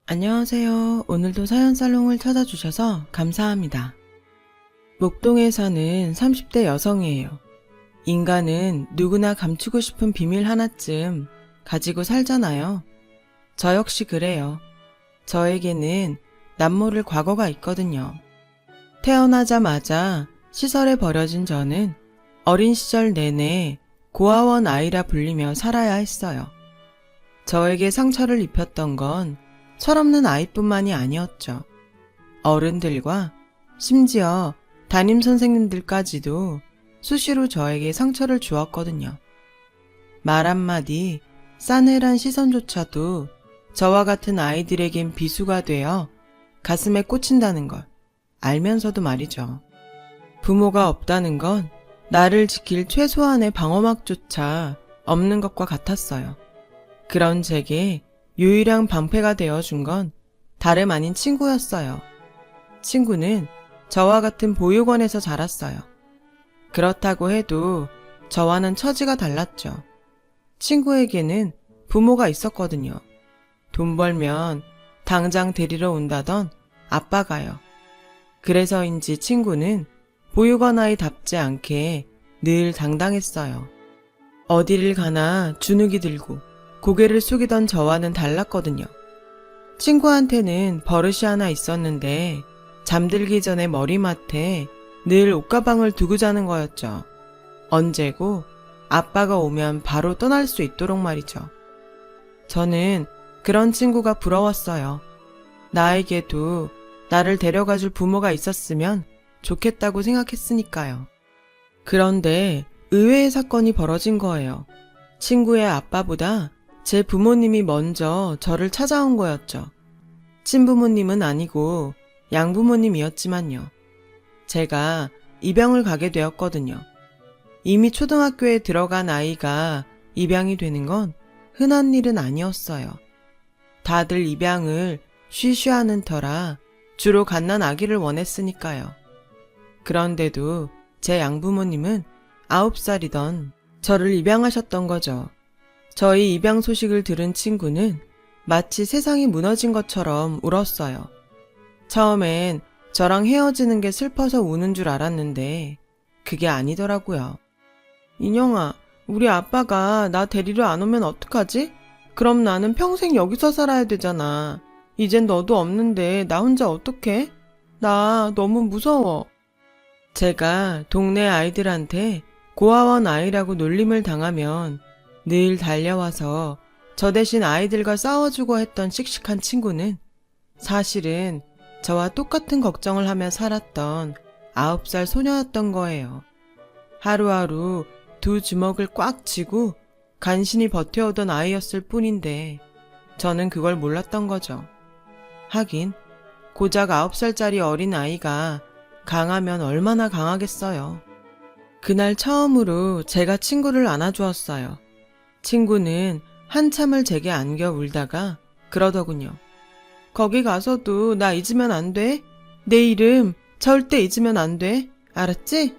안녕하세요. 오늘도 사연살롱을 찾아주셔서 감사합니다. 목동에 사는 30대 여성이에요. 인간은 누구나 감추고 싶은 비밀 하나쯤 가지고 살잖아요. 저 역시 그래요. 저에게는 남모를 과거가 있거든요. 태어나자마자 시설에 버려진 저는 어린 시절 내내 고아원 아이라 불리며 살아야 했어요. 저에게 상처를 입혔던 건 철없는 아이뿐만이 아니었죠. 어른들과 심지어 담임 선생님들까지도 수시로 저에게 상처를 주었거든요. 말 한마디, 싸늘한 시선조차도 저와 같은 아이들에겐 비수가 되어 가슴에 꽂힌다는 걸 알면서도 말이죠. 부모가 없다는 건 나를 지킬 최소한의 방어막조차 없는 것과 같았어요. 그런 제게 유일한 방패가 되어준 건 다름 아닌 친구였어요. 친구는 저와 같은 보육원에서 자랐어요. 그렇다고 해도 저와는 처지가 달랐죠. 친구에게는 부모가 있었거든요. 돈 벌면 당장 데리러 온다던 아빠가요. 그래서인지 친구는 보육원 아이답지 않게 늘 당당했어요. 어디를 가나 주눅이 들고 고개를 숙이던 저와는 달랐거든요. 친구한테는 버릇이 하나 있었는데 잠들기 전에 머리맡에 늘 옷가방을 두고 자는 거였죠. 언제고 아빠가 오면 바로 떠날 수 있도록 말이죠. 저는 그런 친구가 부러웠어요. 나에게도 나를 데려가줄 부모가 있었으면 좋겠다고 생각했으니까요. 그런데 의외의 사건이 벌어진 거예요. 친구의 아빠보다 제 부모님이 먼저 저를 찾아온 거였죠. 친부모님은 아니고 양부모님이었지만요. 제가 입양을 가게 되었거든요. 이미 초등학교에 들어간 아이가 입양이 되는 건 흔한 일은 아니었어요. 다들 입양을 쉬쉬하는 터라 주로 갓난 아기를 원했으니까요. 그런데도 제 양부모님은 9살이던 저를 입양하셨던 거죠. 저희 입양 소식을 들은 친구는 마치 세상이 무너진 것처럼 울었어요. 처음엔 저랑 헤어지는 게 슬퍼서 우는 줄 알았는데 그게 아니더라고요. 인영아, 우리 아빠가 나 데리러 안 오면 어떡하지? 그럼 나는 평생 여기서 살아야 되잖아. 이젠 너도 없는데 나 혼자 어떡해? 나 너무 무서워. 제가 동네 아이들한테 고아원 아이라고 놀림을 당하면 늘 달려와서 저 대신 아이들과 싸워주고 했던 씩씩한 친구는 사실은 저와 똑같은 걱정을 하며 살았던 9살 소녀였던 거예요. 하루하루 두 주먹을 꽉 쥐고 간신히 버텨오던 아이였을 뿐인데 저는 그걸 몰랐던 거죠. 하긴 고작 9살짜리 어린 아이가 강하면 얼마나 강하겠어요. 그날 처음으로 제가 친구를 안아주었어요. 친구는 한참을 제게 안겨 울다가 그러더군요. 거기 가서도 나 잊으면 안 돼? 내 이름 절대 잊으면 안 돼. 알았지?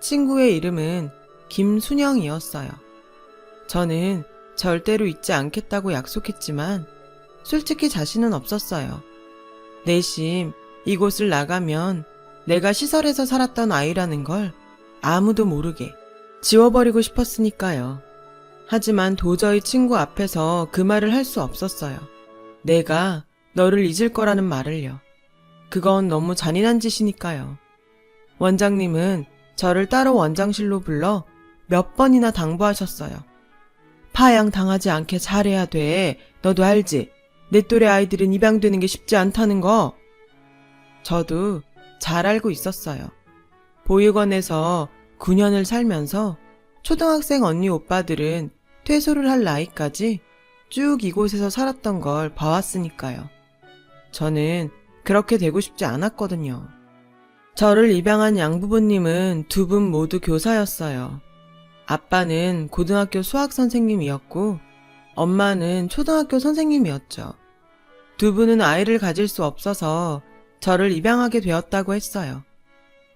친구의 이름은 김순영이었어요. 저는 절대로 잊지 않겠다고 약속했지만 솔직히 자신은 없었어요. 내심 이곳을 나가면 내가 시설에서 살았던 아이라는 걸 아무도 모르게 지워버리고 싶었으니까요. 하지만 도저히 친구 앞에서 그 말을 할 수 없었어요. 내가 너를 잊을 거라는 말을요. 그건 너무 잔인한 짓이니까요. 원장님은 저를 따로 원장실로 불러 몇 번이나 당부하셨어요. 파양 당하지 않게 잘해야 돼. 너도 알지? 내 또래 아이들은 입양되는 게 쉽지 않다는 거. 저도 잘 알고 있었어요. 보육원에서 9년을 살면서 초등학생 언니 오빠들은 퇴소를 할 나이까지 쭉 이곳에서 살았던 걸 봐왔으니까요. 저는 그렇게 되고 싶지 않았거든요. 저를 입양한 양부모님은 두 분 모두 교사였어요. 아빠는 고등학교 수학 선생님이었고 엄마는 초등학교 선생님이었죠. 두 분은 아이를 가질 수 없어서 저를 입양하게 되었다고 했어요.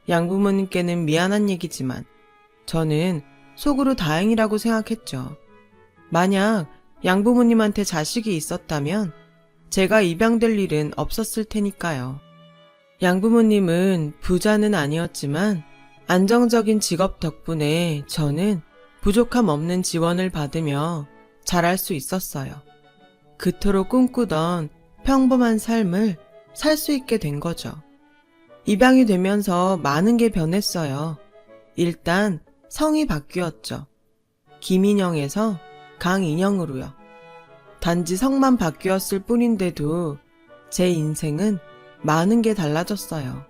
양부모님께는 미안한 얘기지만 저는 속으로 다행이라고 생각했죠. 만약 양부모님한테 자식이 있었다면 제가 입양될 일은 없었을 테니까요. 양부모님은 부자는 아니었지만 안정적인 직업 덕분에 저는 부족함 없는 지원을 받으며 자랄 수 있었어요. 그토록 꿈꾸던 평범한 삶을 살 수 있게 된 거죠. 입양이 되면서 많은 게 변했어요. 일단 성이 바뀌었죠. 김인영에서 강인영으로요. 단지 성만 바뀌었을 뿐인데도 제 인생은 많은 게 달라졌어요.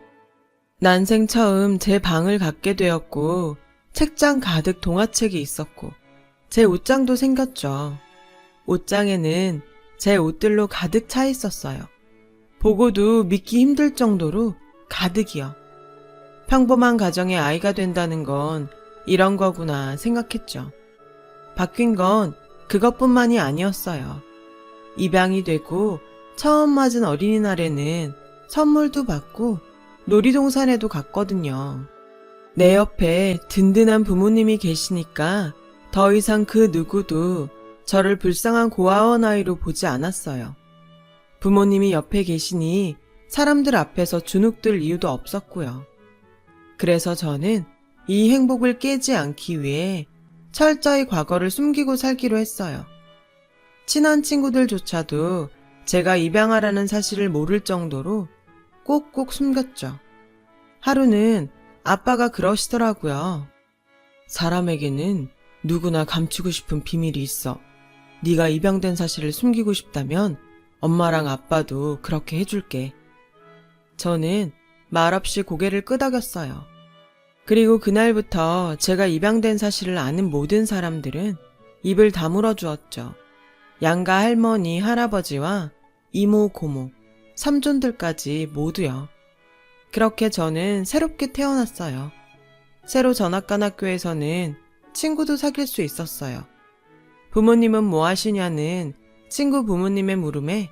난생 처음 제 방을 갖게 되었고 책장 가득 동화책이 있었고 제 옷장도 생겼죠. 옷장에는 제 옷들로 가득 차 있었어요. 보고도 믿기 힘들 정도로 가득이요. 평범한 가정의 아이가 된다는 건 이런 거구나 생각했죠. 바뀐 건 그것뿐만이 아니었어요. 입양이 되고 처음 맞은 어린이날에는 선물도 받고 놀이동산에도 갔거든요. 내 옆에 든든한 부모님이 계시니까 더 이상 그 누구도 저를 불쌍한 고아원 아이로 보지 않았어요. 부모님이 옆에 계시니 사람들 앞에서 주눅들 이유도 없었고요. 그래서 저는 이 행복을 깨지 않기 위해 철저히 과거를 숨기고 살기로 했어요. 친한 친구들조차도 제가 입양하라는 사실을 모를 정도로 꼭꼭 숨겼죠. 하루는 아빠가 그러시더라고요. 사람에게는 누구나 감추고 싶은 비밀이 있어. 네가 입양된 사실을 숨기고 싶다면 엄마랑 아빠도 그렇게 해줄게. 저는 말없이 고개를 끄덕였어요. 그리고 그날부터 제가 입양된 사실을 아는 모든 사람들은 입을 다물어 주었죠. 양가 할머니, 할아버지와 이모, 고모, 삼촌들까지 모두요. 그렇게 저는 새롭게 태어났어요. 새로 전학 간 학교에서는 친구도 사귈 수 있었어요. 부모님은 뭐 하시냐는 친구 부모님의 물음에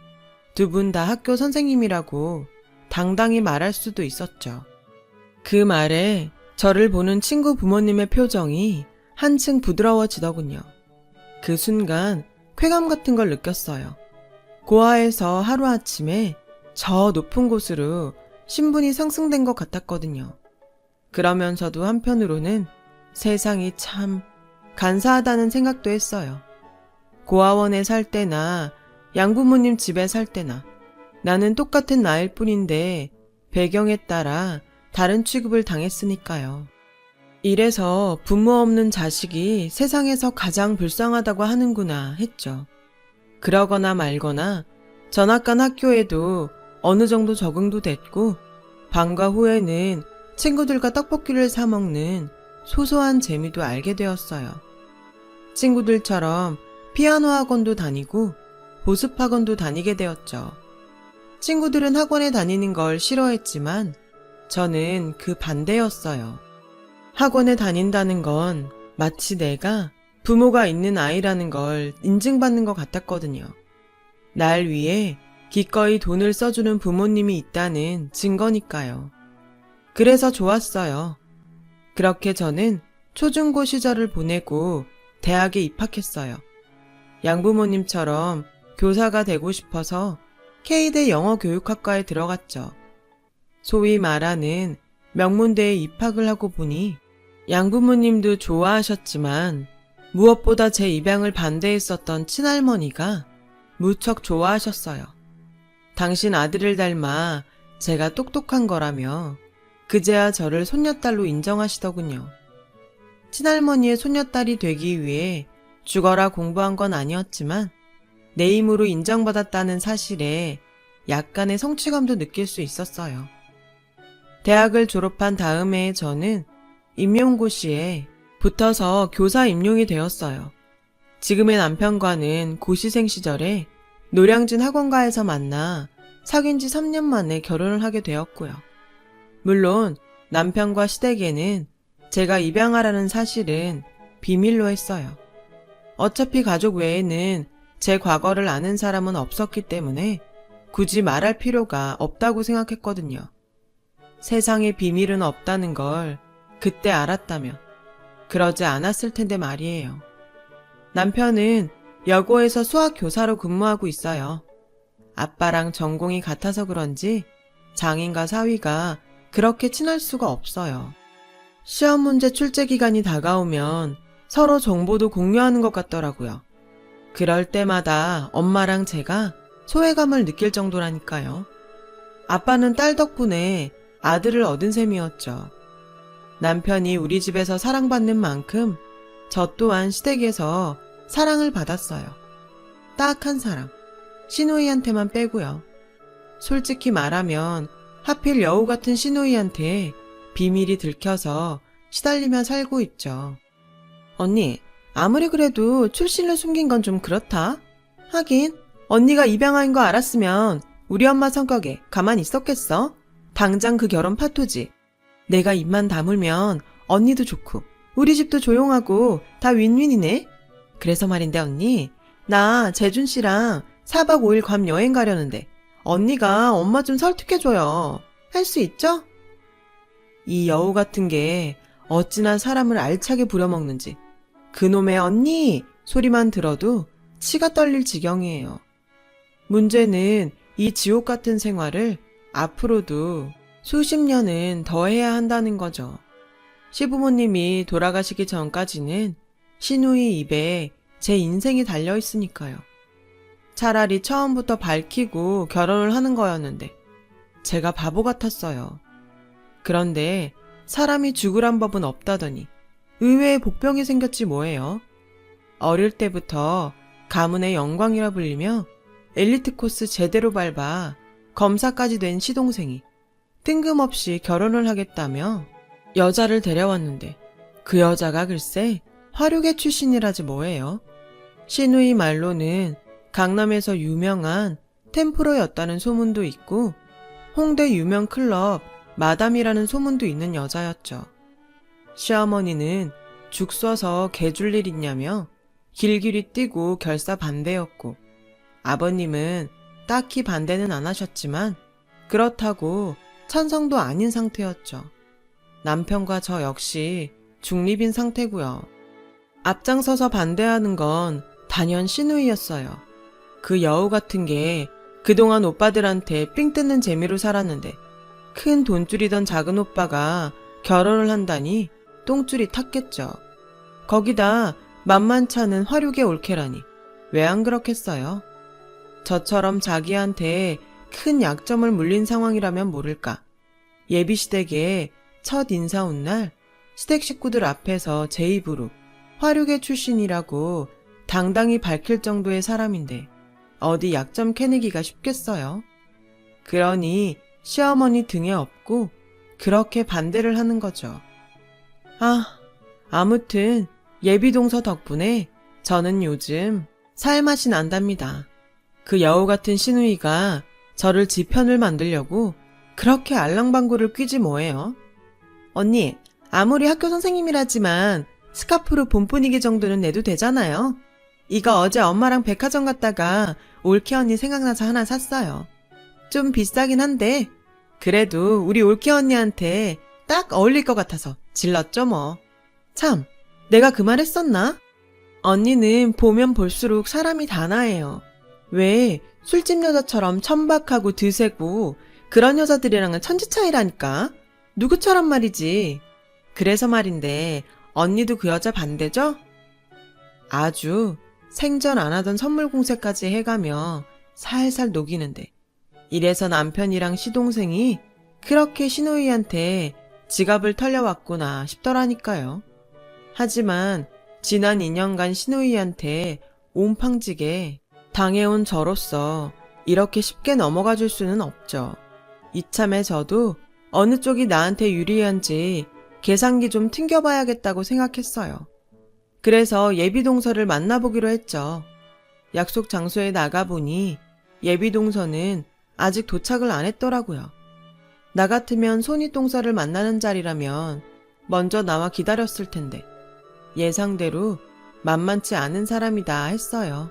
두 분 다 학교 선생님이라고 당당히 말할 수도 있었죠. 그 말에 저를 보는 친구 부모님의 표정이 한층 부드러워지더군요. 그 순간 쾌감 같은 걸 느꼈어요. 고아에서 하루아침에 저 높은 곳으로 신분이 상승된 것 같았거든요. 그러면서도 한편으로는 세상이 참 간사하다는 생각도 했어요. 고아원에 살 때나 양부모님 집에 살 때나 나는 똑같은 나일 뿐인데 배경에 따라 다른 취급을 당했으니까요. 이래서 부모 없는 자식이 세상에서 가장 불쌍하다고 하는구나 했죠. 그러거나 말거나 전학 간 학교에도 어느 정도 적응도 됐고 방과 후에는 친구들과 떡볶이를 사 먹는 소소한 재미도 알게 되었어요. 친구들처럼 피아노 학원도 다니고 보습 학원도 다니게 되었죠. 친구들은 학원에 다니는 걸 싫어했지만 저는 그 반대였어요. 학원에 다닌다는 건 마치 내가 부모가 있는 아이라는 걸 인증받는 것 같았거든요. 날 위해 기꺼이 돈을 써주는 부모님이 있다는 증거니까요. 그래서 좋았어요. 그렇게 저는 초중고 시절을 보내고 대학에 입학했어요. 양부모님처럼 교사가 되고 싶어서 K대 영어교육학과에 들어갔죠. 소위 말하는 명문대에 입학을 하고 보니 양부모님도 좋아하셨지만 무엇보다 제 입양을 반대했었던 친할머니가 무척 좋아하셨어요. 당신 아들을 닮아 제가 똑똑한 거라며 그제야 저를 손녀딸로 인정하시더군요. 친할머니의 손녀딸이 되기 위해 죽어라 공부한 건 아니었지만 내 힘으로 인정받았다는 사실에 약간의 성취감도 느낄 수 있었어요. 대학을 졸업한 다음 해에 저는 임용고시에 붙어서 교사 임용이 되었어요. 지금의 남편과는 고시생 시절에 노량진 학원가에서 만나 사귄 지 3년 만에 결혼을 하게 되었고요. 물론 남편과 시댁에는 제가 입양하라는 사실은 비밀로 했어요. 어차피 가족 외에는 제 과거를 아는 사람은 없었기 때문에 굳이 말할 필요가 없다고 생각했거든요. 세상에 비밀은 없다는 걸 그때 알았다면 그러지 않았을 텐데 말이에요. 남편은 여고에서 수학 교사로 근무하고 있어요. 아빠랑 전공이 같아서 그런지 장인과 사위가 그렇게 친할 수가 없어요. 시험 문제 출제 기간이 다가오면 서로 정보도 공유하는 것 같더라고요. 그럴 때마다 엄마랑 제가 소외감을 느낄 정도라니까요. 아빠는 딸 덕분에 아들을 얻은 셈이었죠. 남편이 우리 집에서 사랑받는 만큼 저 또한 시댁에서 사랑을 받았어요. 딱 한 사람, 시누이한테만 빼고요. 솔직히 말하면 하필 여우 같은 시누이한테 비밀이 들켜서 시달리며 살고 있죠. 언니, 아무리 그래도 출신을 숨긴 건 좀 그렇다. 하긴 언니가 입양아인 거 알았으면 우리 엄마 성격에 가만히 있었겠어? 당장 그 결혼 파토지. 내가 입만 다물면 언니도 좋고 우리 집도 조용하고 다 윈윈이네. 그래서 말인데 언니, 나 재준 씨랑 4박 5일 괌 여행 가려는데 언니가 엄마 좀 설득해줘요. 할 수 있죠? 이 여우 같은 게 어찌나 사람을 알차게 부려먹는지 그놈의 언니 소리만 들어도 치가 떨릴 지경이에요. 문제는 이 지옥 같은 생활을 앞으로도 수십 년은 더 해야 한다는 거죠. 시부모님이 돌아가시기 전까지는 시누이 입에 제 인생이 달려있으니까요. 차라리 처음부터 밝히고 결혼을 하는 거였는데 제가 바보 같았어요. 그런데 사람이 죽으란 법은 없다더니 의외의 복병이 생겼지 뭐예요. 어릴 때부터 가문의 영광이라 불리며 엘리트 코스 제대로 밟아 검사까지 된 시동생이 뜬금없이 결혼을 하겠다며 여자를 데려왔는데 그 여자가 글쎄 화류계 출신이라지 뭐예요. 시누이 말로는 강남에서 유명한 템프로였다는 소문도 있고 홍대 유명 클럽 마담이라는 소문도 있는 여자였죠. 시어머니는 죽 써서 개줄 일 있냐며 길길이 뛰고 결사 반대였고 아버님은 딱히 반대는 안 하셨지만 그렇다고 찬성도 아닌 상태였죠. 남편과 저 역시 중립인 상태고요. 앞장서서 반대하는 건 단연 시누이였어요. 그 여우 같은 게 그동안 오빠들한테 삥 뜯는 재미로 살았는데 큰 돈줄이던 작은 오빠가 결혼을 한다니 똥줄이 탔겠죠. 거기다 만만찮은 화류계 올케라니 왜 안 그렇겠어요? 저처럼 자기한테 큰 약점을 물린 상황이라면 모를까. 예비시댁에 첫 인사 온 날 시댁 식구들 앞에서 제 입으로 화류계 출신이라고 당당히 밝힐 정도의 사람인데 어디 약점 캐내기가 쉽겠어요? 그러니 시어머니 등에 업고 그렇게 반대를 하는 거죠. 아무튼 예비동서 덕분에 저는 요즘 살맛이 난답니다. 그 여우 같은 시누이가 저를 지 편을 만들려고 그렇게 알랑방구를 뀌지 뭐예요. 언니, 아무리 학교 선생님이라지만 스카프로 봄 분위기 정도는 내도 되잖아요. 이거 어제 엄마랑 백화점 갔다가 올케 언니 생각나서 하나 샀어요. 좀 비싸긴 한데 그래도 우리 올케 언니한테 딱 어울릴 것 같아서 질렀죠 뭐. 참, 내가 그 말 했었나? 언니는 보면 볼수록 사람이 단아해요. 왜 술집 여자처럼 천박하고 드세고 그런 여자들이랑은 천지 차이라니까. 누구처럼 말이지. 그래서 말인데 언니도 그 여자 반대죠? 아주 생전 안 하던 선물 공세까지 해가며 살살 녹이는데 이래서 남편이랑 시동생이 그렇게 시누이한테 지갑을 털려왔구나 싶더라니까요. 하지만 지난 2년간 시누이한테 온팡지게 당해온 저로서 이렇게 쉽게 넘어가 줄 수는 없죠. 이참에 저도 어느 쪽이 나한테 유리한지 계산기 좀 튕겨봐야겠다고 생각했어요. 그래서 예비동서를 만나보기로 했죠. 약속 장소에 나가보니 예비동서는 아직 도착을 안 했더라고요. 나 같으면 손윗동서를 만나는 자리라면 먼저 나와 기다렸을 텐데 예상대로 만만치 않은 사람이다 했어요.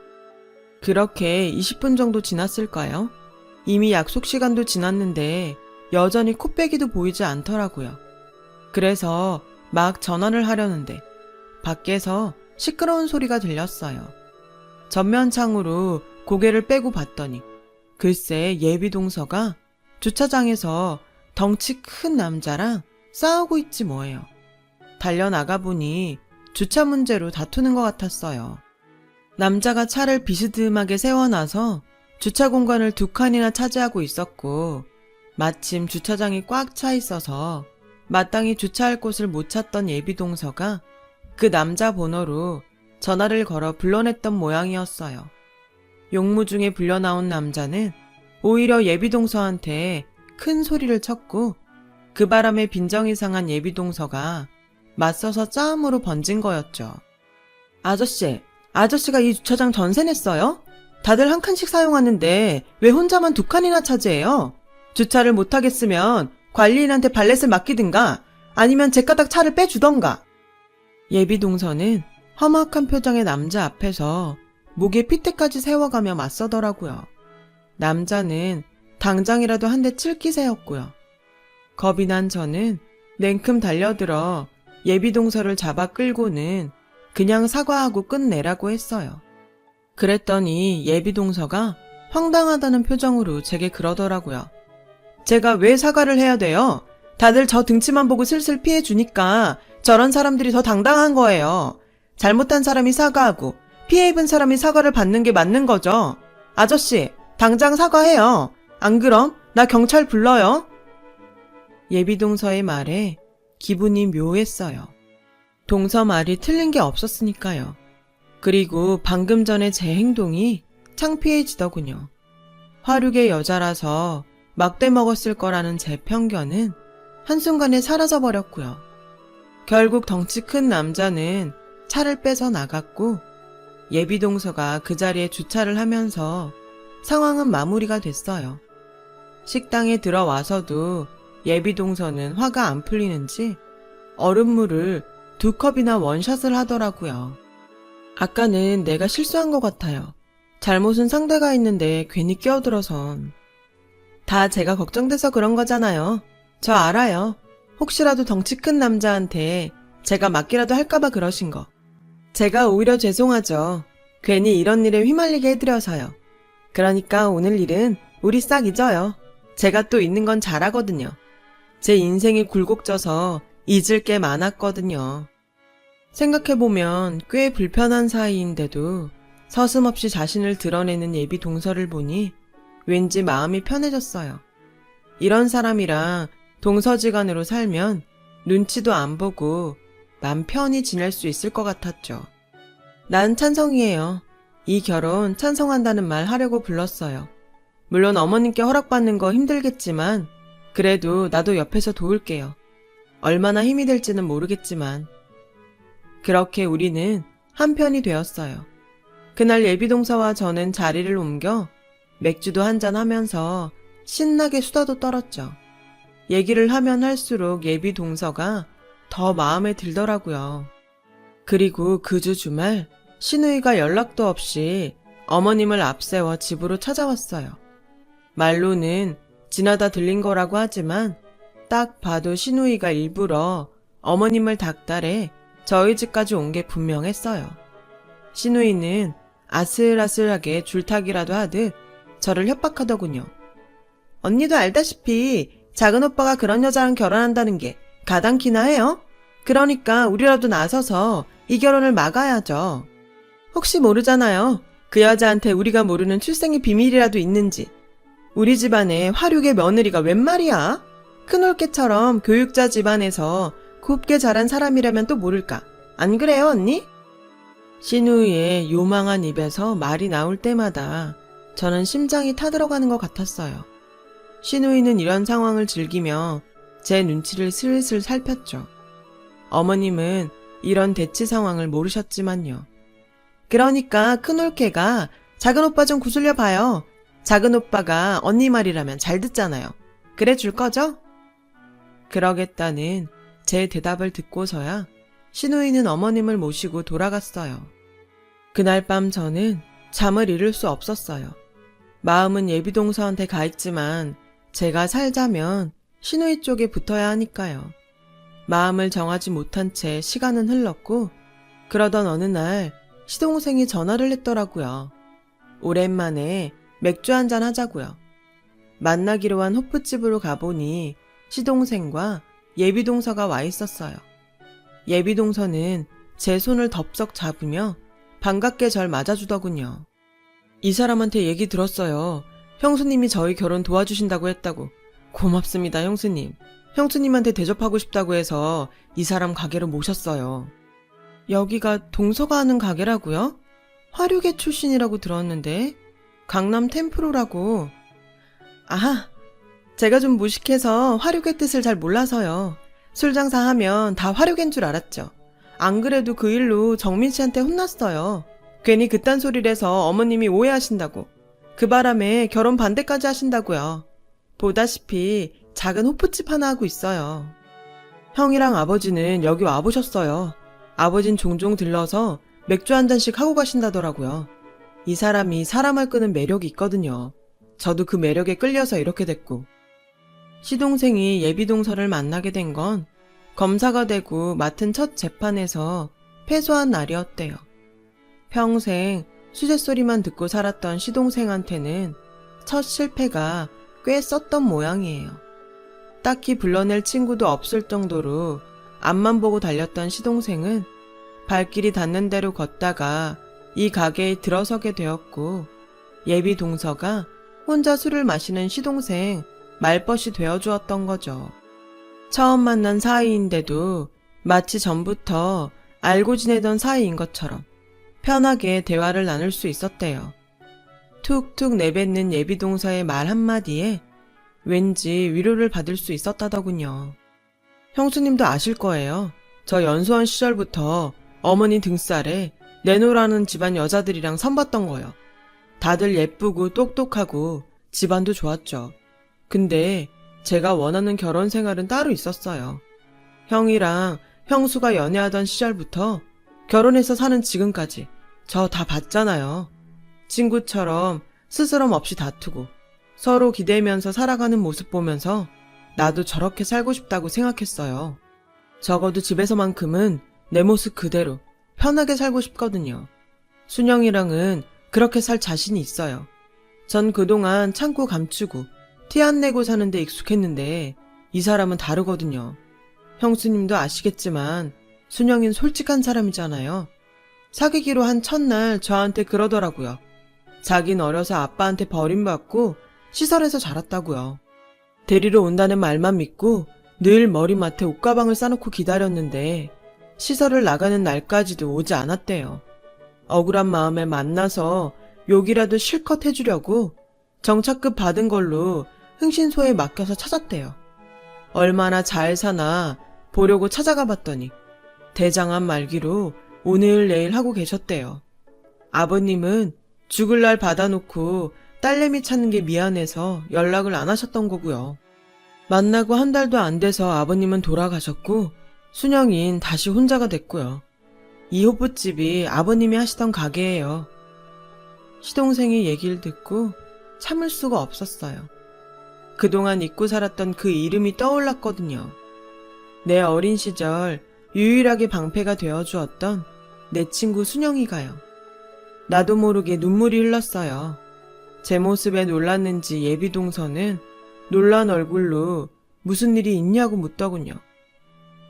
그렇게 20분 정도 지났을까요? 이미 약속 시간도 지났는데 여전히 코빼기도 보이지 않더라고요. 그래서 막 전화를 하려는데 밖에서 시끄러운 소리가 들렸어요. 전면창으로 고개를 빼고 봤더니 글쎄 예비 동서가 주차장에서 덩치 큰 남자랑 싸우고 있지 뭐예요. 달려나가 보니 주차 문제로 다투는 것 같았어요. 남자가 차를 비스듬하게 세워놔서 주차 공간을 2칸이나 차지하고 있었고 마침 주차장이 꽉 차 있어서 마땅히 주차할 곳을 못 찾던 예비 동서가 그 남자 번호로 전화를 걸어 불러냈던 모양이었어요. 용무 중에 불려나온 남자는 오히려 예비 동서한테 큰 소리를 쳤고 그 바람에 빈정이 상한 예비 동서가 맞서서 싸움으로 번진 거였죠. 아저씨가 이 주차장 전세 냈어요? 다들 한 칸씩 사용하는데 왜 혼자만 2칸이나 차지해요? 주차를 못하겠으면 관리인한테 발렛을 맡기든가 아니면 제까닥 차를 빼주던가. 예비 동서는 험악한 표정의 남자 앞에서 목에 핏대까지 세워가며 맞서더라고요. 남자는 당장이라도 한 대 칠 기세였고요. 겁이 난 저는 냉큼 달려들어 예비 동서를 잡아 끌고는 그냥 사과하고 끝내라고 했어요. 그랬더니 예비 동서가 황당하다는 표정으로 제게 그러더라고요. 제가 왜 사과를 해야 돼요? 다들 저 등치만 보고 슬슬 피해주니까 저런 사람들이 더 당당한 거예요. 잘못한 사람이 사과하고 피해 입은 사람이 사과를 받는 게 맞는 거죠. 아저씨, 당장 사과해요. 안 그럼 나 경찰 불러요. 예비 동서의 말에 기분이 묘했어요. 동서 말이 틀린 게 없었으니까요. 그리고 방금 전에 제 행동이 창피해지더군요. 화류계 여자라서 막대 먹었을 거라는 제 편견은 한순간에 사라져버렸고요. 결국 덩치 큰 남자는 차를 빼서 나갔고 예비 동서가 그 자리에 주차를 하면서 상황은 마무리가 됐어요. 식당에 들어와서도 예비 동서는 화가 안 풀리는지 얼음물을 2컵이나 원샷을 하더라고요. 아까는 내가 실수한 것 같아요. 잘못은 상대가 있는데 괜히 끼어들어선. 다 제가 걱정돼서 그런 거잖아요. 저 알아요. 혹시라도 덩치 큰 남자한테 제가 맞기라도 할까봐 그러신 거. 제가 오히려 죄송하죠. 괜히 이런 일에 휘말리게 해드려서요. 그러니까 오늘 일은 우리 싹 잊어요. 제가 또 있는 건 잘하거든요. 제 인생이 굴곡져서 잊을 게 많았거든요. 생각해보면 꽤 불편한 사이인데도 서슴없이 자신을 드러내는 예비 동서를 보니 왠지 마음이 편해졌어요. 이런 사람이랑 동서지간으로 살면 눈치도 안 보고 맘 편히 지낼 수 있을 것 같았죠. 난 찬성이에요. 이 결혼 찬성한다는 말 하려고 불렀어요. 물론 어머님께 허락받는 거 힘들겠지만 그래도 나도 옆에서 도울게요. 얼마나 힘이 될지는 모르겠지만. 그렇게 우리는 한편이 되었어요. 그날 예비 동서와 저는 자리를 옮겨 맥주도 한잔 하면서 신나게 수다도 떨었죠. 얘기를 하면 할수록 예비 동서가 더 마음에 들더라고요. 그리고 그 주 주말 신우이가 연락도 없이 어머님을 앞세워 집으로 찾아왔어요. 말로는 지나다 들린 거라고 하지만 딱 봐도 신우이가 일부러 어머님을 닥달해 저희 집까지 온 게 분명했어요. 신우이는 아슬아슬하게 줄타기라도 하듯 저를 협박하더군요. 언니도 알다시피 작은 오빠가 그런 여자랑 결혼한다는 게 가당키나 해요? 그러니까 우리라도 나서서 이 결혼을 막아야죠. 혹시 모르잖아요. 그 여자한테 우리가 모르는 출생의 비밀이라도 있는지. 우리 집안에 화류계 며느리가 웬 말이야? 큰올케처럼 교육자 집안에서 곱게 자란 사람이라면 또 모를까. 안 그래요, 언니? 신우이의 요망한 입에서 말이 나올 때마다 저는 심장이 타들어가는 것 같았어요. 신우이는 이런 상황을 즐기며 제 눈치를 슬슬 살폈죠. 어머님은 이런 대치 상황을 모르셨지만요. 그러니까 큰올케가 작은 오빠 좀 구슬려 봐요. 작은 오빠가 언니 말이라면 잘 듣잖아요. 그래 줄 거죠? 그러겠다는 제 대답을 듣고서야 신우이는 어머님을 모시고 돌아갔어요. 그날 밤 저는 잠을 이룰 수 없었어요. 마음은 예비동서한테 가 있지만 제가 살자면 신우이 쪽에 붙어야 하니까요. 마음을 정하지 못한 채 시간은 흘렀고 그러던 어느 날 시동생이 전화를 했더라고요. 오랜만에 맥주 한잔 하자고요. 만나기로 한 호프집으로 가보니 시동생과 예비동서가 와 있었어요. 예비동서는 제 손을 덥석 잡으며 반갑게 절 맞아주더군요. 이 사람한테 얘기 들었어요. 형수님이 저희 결혼 도와주신다고 했다고. 고맙습니다, 형수님. 형수님한테 대접하고 싶다고 해서 이 사람 가게로 모셨어요. 여기가 동서가 하는 가게라고요? 화류계 출신이라고 들었는데 강남 템프로라고. 아하, 제가 좀 무식해서 화류계 뜻을 잘 몰라서요. 술 장사하면 다 화류계인 줄 알았죠. 안 그래도 그 일로 정민 씨한테 혼났어요. 괜히 그딴 소리를 해서 어머님이 오해하신다고. 그 바람에 결혼 반대까지 하신다고요. 보다시피 작은 호프집 하나 하고 있어요. 형이랑 아버지는 여기 와보셨어요. 아버진 종종 들러서 맥주 한 잔씩 하고 가신다더라고요. 이 사람이 사람을 끄는 매력이 있거든요. 저도 그 매력에 끌려서 이렇게 됐고. 시동생이 예비동서를 만나게 된 건 검사가 되고 맡은 첫 재판에서 패소한 날이었대요. 평생 수제소리만 듣고 살았던 시동생한테는 첫 실패가 꽤 썼던 모양이에요. 딱히 불러낼 친구도 없을 정도로 앞만 보고 달렸던 시동생은 발길이 닿는 대로 걷다가 이 가게에 들어서게 되었고, 예비 동서가 혼자 술을 마시는 시동생 말벗이 되어주었던 거죠. 처음 만난 사이인데도 마치 전부터 알고 지내던 사이인 것처럼 편하게 대화를 나눌 수 있었대요. 툭툭 내뱉는 예비 동서의 말 한마디에 왠지 위로를 받을 수 있었다더군요. 형수님도 아실 거예요. 저 연수원 시절부터 어머니 등살에 내노라는 집안 여자들이랑 선봤던 거요. 다들 예쁘고 똑똑하고 집안도 좋았죠. 근데 제가 원하는 결혼 생활은 따로 있었어요. 형이랑 형수가 연애하던 시절부터 결혼해서 사는 지금까지 저 다 봤잖아요. 친구처럼 스스럼 없이 다투고 서로 기대면서 살아가는 모습 보면서 나도 저렇게 살고 싶다고 생각했어요. 적어도 집에서만큼은 내 모습 그대로 편하게 살고 싶거든요. 순영이랑은 그렇게 살 자신이 있어요. 전 그동안 참고 감추고 티 안 내고 사는데 익숙했는데 이 사람은 다르거든요. 형수님도 아시겠지만 순영이는 솔직한 사람이잖아요. 사귀기로 한 첫날 저한테 그러더라고요. 자긴 어려서 아빠한테 버림받고 시설에서 자랐다고요. 데리러 온다는 말만 믿고 늘 머리맡에 옷가방을 싸놓고 기다렸는데 시설을 나가는 날까지도 오지 않았대요. 억울한 마음에 만나서 욕이라도 실컷 해주려고 정착급 받은 걸로 흥신소에 맡겨서 찾았대요. 얼마나 잘 사나 보려고 찾아가 봤더니 대장암 말기로 오늘 내일 하고 계셨대요. 아버님은 죽을 날 받아놓고 딸내미 찾는 게 미안해서 연락을 안 하셨던 거고요. 만나고 한 달도 안 돼서 아버님은 돌아가셨고 순영인 다시 혼자가 됐고요. 이 호프집이 아버님이 하시던 가게예요. 시동생이 얘기를 듣고 참을 수가 없었어요. 그동안 잊고 살았던 그 이름이 떠올랐거든요. 내 어린 시절 유일하게 방패가 되어주었던 내 친구 순영이가요. 나도 모르게 눈물이 흘렀어요. 제 모습에 놀랐는지 예비동서는 놀란 얼굴로 무슨 일이 있냐고 묻더군요.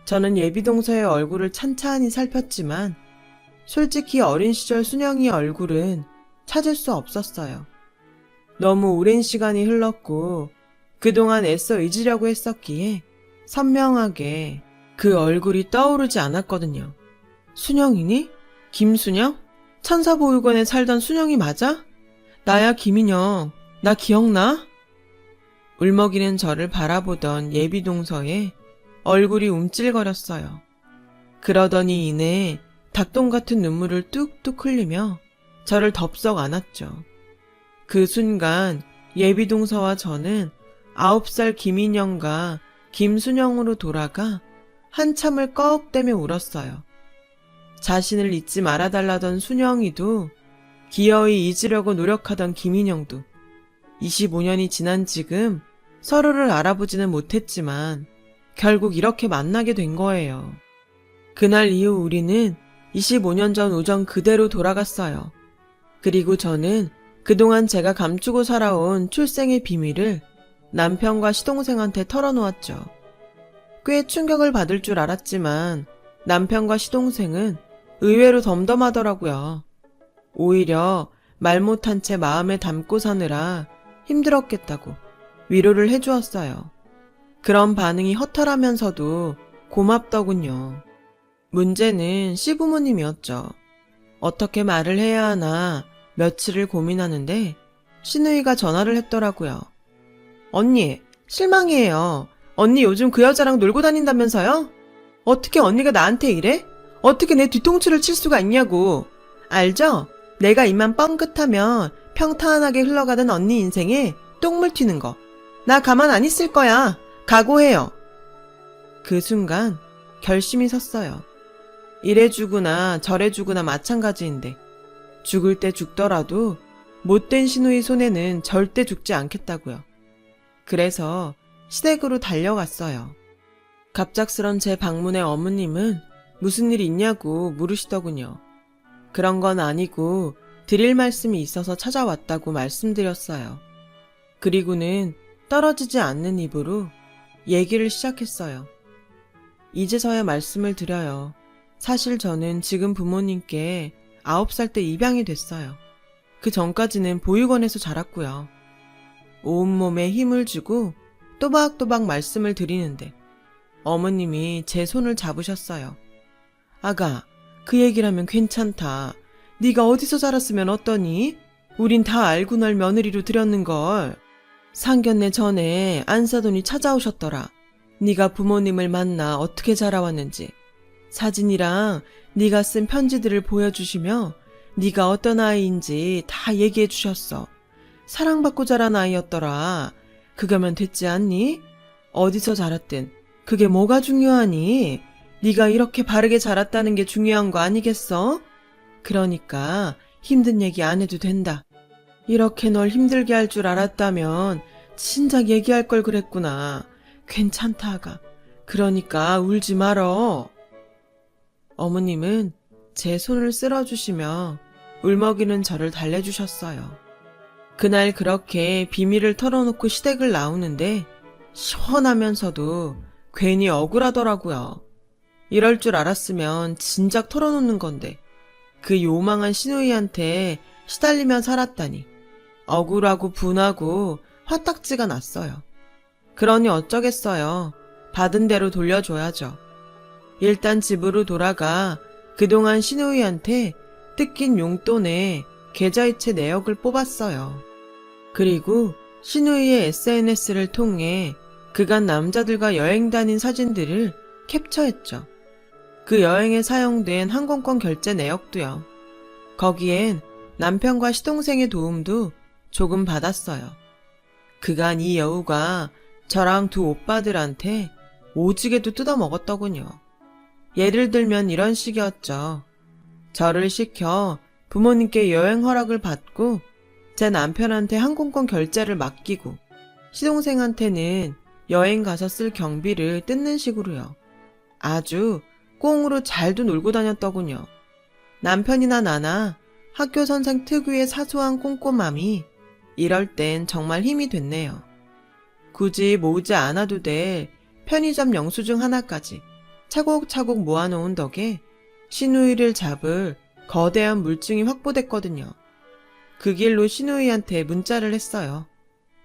저는 예비동서의 얼굴을 찬찬히 살폈지만 솔직히 어린 시절 순영이의 얼굴은 찾을 수 없었어요. 너무 오랜 시간이 흘렀고 그동안 애써 잊으려고 했었기에 선명하게 그 얼굴이 떠오르지 않았거든요. 순영이니? 김순영? 천사보육원에 살던 순영이 맞아? 나야 김인영. 나 기억나? 울먹이는 저를 바라보던 예비동서의 얼굴이 움찔거렸어요. 그러더니 이내 닭똥 같은 눈물을 뚝뚝 흘리며 저를 덥석 안았죠. 그 순간 예비동서와 저는 9살 김인영과 김순영으로 돌아가 한참을 꺽대며 울었어요. 자신을 잊지 말아달라던 순영이도 기어이 잊으려고 노력하던 김인영도 25년이 지난 지금 서로를 알아보지는 못했지만 결국 이렇게 만나게 된 거예요. 그날 이후 우리는 25년 전 우정 그대로 돌아갔어요. 그리고 저는 그동안 제가 감추고 살아온 출생의 비밀을 남편과 시동생한테 털어놓았죠. 꽤 충격을 받을 줄 알았지만 남편과 시동생은 의외로 덤덤하더라고요. 오히려 말 못한 채 마음에 담고 사느라 힘들었겠다고 위로를 해주었어요. 그런 반응이 허탈하면서도 고맙더군요. 문제는 시부모님이었죠. 어떻게 말을 해야 하나 며칠을 고민하는데 시누이가 전화를 했더라고요. 언니, 실망이에요. 언니 요즘 그 여자랑 놀고 다닌다면서요? 어떻게 언니가 나한테 이래? 어떻게 내 뒤통수를 칠 수가 있냐고. 알죠? 내가 입만 뻥끗하면 평탄하게 흘러가던 언니 인생에 똥물 튀는 거. 나 가만 안 있을 거야. 각오해요. 그 순간 결심이 섰어요. 이래 주구나 저래 주구나 마찬가지인데 죽을 때 죽더라도 못된 시누이 손에는 절대 죽지 않겠다고요. 그래서 시댁으로 달려갔어요. 갑작스런 제 방문에 어머님은 무슨 일 있냐고 물으시더군요. 그런 건 아니고 드릴 말씀이 있어서 찾아왔다고 말씀드렸어요. 그리고는 떨어지지 않는 입으로 얘기를 시작했어요. 이제서야 말씀을 드려요. 사실 저는 지금 부모님께 9살 때 입양이 됐어요. 그 전까지는 보육원에서 자랐고요. 온몸에 힘을 주고 또박또박 말씀을 드리는데 어머님이 제 손을 잡으셨어요. 아가, 그 얘기를 하면 괜찮다. 네가 어디서 자랐으면 어떠니? 우린 다 알고 널 며느리로 들였는걸. 상견례 전에 안사돈이 찾아오셨더라. 네가 부모님을 만나 어떻게 자라왔는지. 사진이랑 네가 쓴 편지들을 보여주시며 네가 어떤 아이인지 다 얘기해 주셨어. 사랑받고 자란 아이였더라. 그거면 됐지 않니? 어디서 자랐든 그게 뭐가 중요하니? 네가 이렇게 바르게 자랐다는 게 중요한 거 아니겠어? 그러니까 힘든 얘기 안 해도 된다. 이렇게 널 힘들게 할 줄 알았다면 진작 얘기할 걸 그랬구나. 괜찮다, 아가. 그러니까 울지 말어. 어머님은 제 손을 쓸어주시며 울먹이는 저를 달래주셨어요. 그날 그렇게 비밀을 털어놓고 시댁을 나오는데 시원하면서도 괜히 억울하더라고요. 이럴 줄 알았으면 진작 털어놓는 건데 그 요망한 시누이한테 시달리며 살았다니 억울하고 분하고 화딱지가 났어요. 그러니 어쩌겠어요. 받은 대로 돌려줘야죠. 일단 집으로 돌아가 그동안 시누이한테 뜯긴 용돈에 계좌이체 내역을 뽑았어요. 그리고 시누이의 SNS를 통해 그간 남자들과 여행 다닌 사진들을 캡처했죠. 그 여행에 사용된 항공권 결제 내역도요. 거기엔 남편과 시동생의 도움도 조금 받았어요. 그간 이 여우가 저랑 두 오빠들한테 오지게도 뜯어먹었더군요. 예를 들면 이런 식이었죠. 저를 시켜 부모님께 여행 허락을 받고 제 남편한테 항공권 결제를 맡기고 시동생한테는 여행 가서 쓸 경비를 뜯는 식으로요. 아주 꽁으로 잘도 놀고 다녔더군요. 남편이나 나나 학교 선생 특유의 사소한 꼼꼼함이 이럴 땐 정말 힘이 됐네요. 굳이 모으지 않아도 될 편의점 영수증 하나까지 차곡차곡 모아놓은 덕에 시누이를 잡을 거대한 물증이 확보됐거든요. 그 길로 시누이한테 문자를 했어요.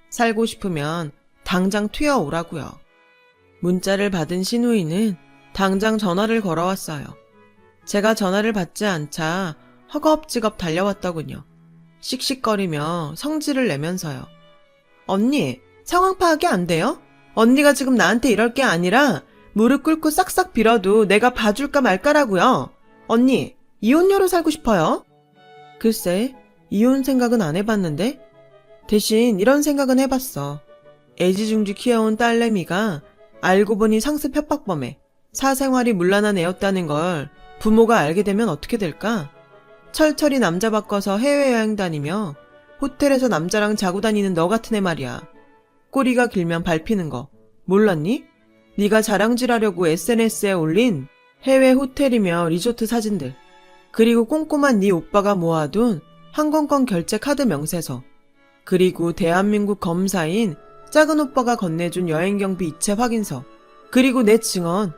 살고 싶으면 당장 튀어오라고요. 문자를 받은 시누이는 당장 전화를 걸어왔어요. 제가 전화를 받지 않자 허겁지겁 달려왔더군요. 씩씩거리며 성질을 내면서요. 언니, 상황 파악이 안 돼요? 언니가 지금 나한테 이럴 게 아니라 무릎 꿇고 싹싹 빌어도 내가 봐줄까 말까라고요. 언니, 이혼녀로 살고 싶어요? 글쎄, 이혼 생각은 안 해봤는데 대신 이런 생각은 해봤어. 애지중지 키워온 딸내미가 알고 보니 상습 협박범에 사생활이 문란한 애였다는 걸 부모가 알게 되면 어떻게 될까? 철철이 남자 바꿔서 해외여행 다니며 호텔에서 남자랑 자고 다니는 너 같은 애 말이야. 꼬리가 길면 밟히는 거 몰랐니? 네가 자랑질하려고 SNS에 올린 해외 호텔이며 리조트 사진들, 그리고 꼼꼼한 네 오빠가 모아둔 항공권 결제 카드 명세서, 그리고 대한민국 검사인 작은 오빠가 건네준 여행경비 이체 확인서, 그리고 내 증언.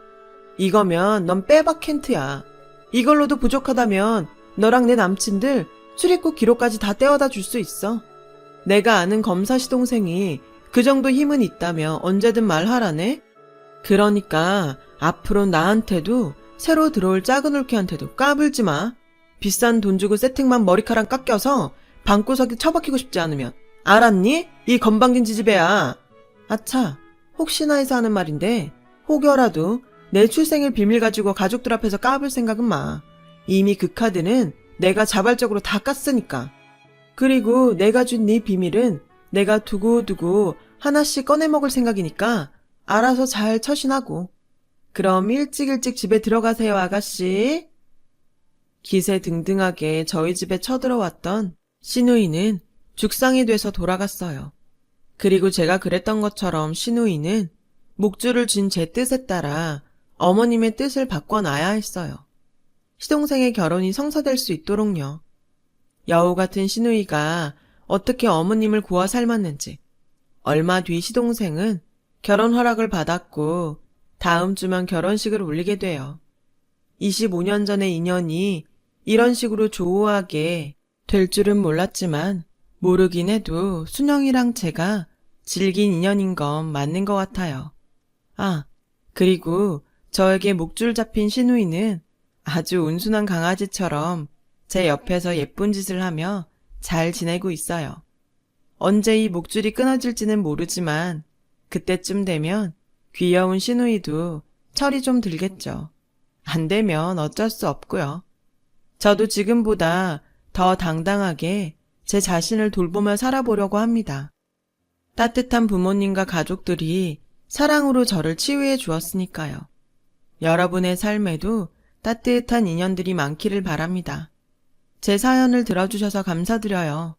이거면 넌 빼박 켄트야. 이걸로도 부족하다면 너랑 내 남친들 출입국 기록까지 다 떼어다 줄 수 있어. 내가 아는 검사 시동생이 그 정도 힘은 있다며 언제든 말하라네? 그러니까 앞으로 나한테도 새로 들어올 작은 올케한테도 까불지 마. 비싼 돈 주고 세팅만 머리카락 깎여서 방구석에 처박히고 싶지 않으면. 알았니? 이 건방진 지지배야. 아차, 혹시나 해서 하는 말인데 혹여라도 내 출생일 비밀 가지고 가족들 앞에서 까불 생각은 마. 이미 그 카드는 내가 자발적으로 다 깠으니까. 그리고 내가 준 네 비밀은 내가 두고두고 하나씩 꺼내 먹을 생각이니까 알아서 잘 처신하고. 그럼 일찍 집에 들어가세요, 아가씨. 기세등등하게 저희 집에 쳐들어왔던 시누이는 죽상이 돼서 돌아갔어요. 그리고 제가 그랬던 것처럼 시누이는 목줄을 쥔 제 뜻에 따라 어머님의 뜻을 바꿔놔야 했어요. 시동생의 결혼이 성사될 수 있도록요. 여우 같은 시누이가 어떻게 어머님을 구워 삶았는지. 얼마 뒤 시동생은 결혼 허락을 받았고 다음 주면 결혼식을 올리게 돼요. 25년 전의 인연이 이런 식으로 조우하게 될 줄은 몰랐지만 모르긴 해도 순영이랑 제가 질긴 인연인 건 맞는 것 같아요. 아, 그리고 저에게 목줄 잡힌 시누이는 아주 온순한 강아지처럼 제 옆에서 예쁜 짓을 하며 잘 지내고 있어요. 언제 이 목줄이 끊어질지는 모르지만 그때쯤 되면 귀여운 시누이도 철이 좀 들겠죠. 안 되면 어쩔 수 없고요. 저도 지금보다 더 당당하게 제 자신을 돌보며 살아보려고 합니다. 따뜻한 부모님과 가족들이 사랑으로 저를 치유해 주었으니까요. 여러분의 삶에도 따뜻한 인연들이 많기를 바랍니다. 제 사연을 들어주셔서 감사드려요.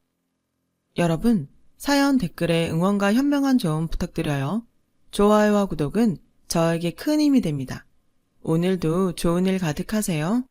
여러분, 사연 댓글에 응원과 현명한 조언 부탁드려요. 좋아요와 구독은 저에게 큰 힘이 됩니다. 오늘도 좋은 일 가득하세요.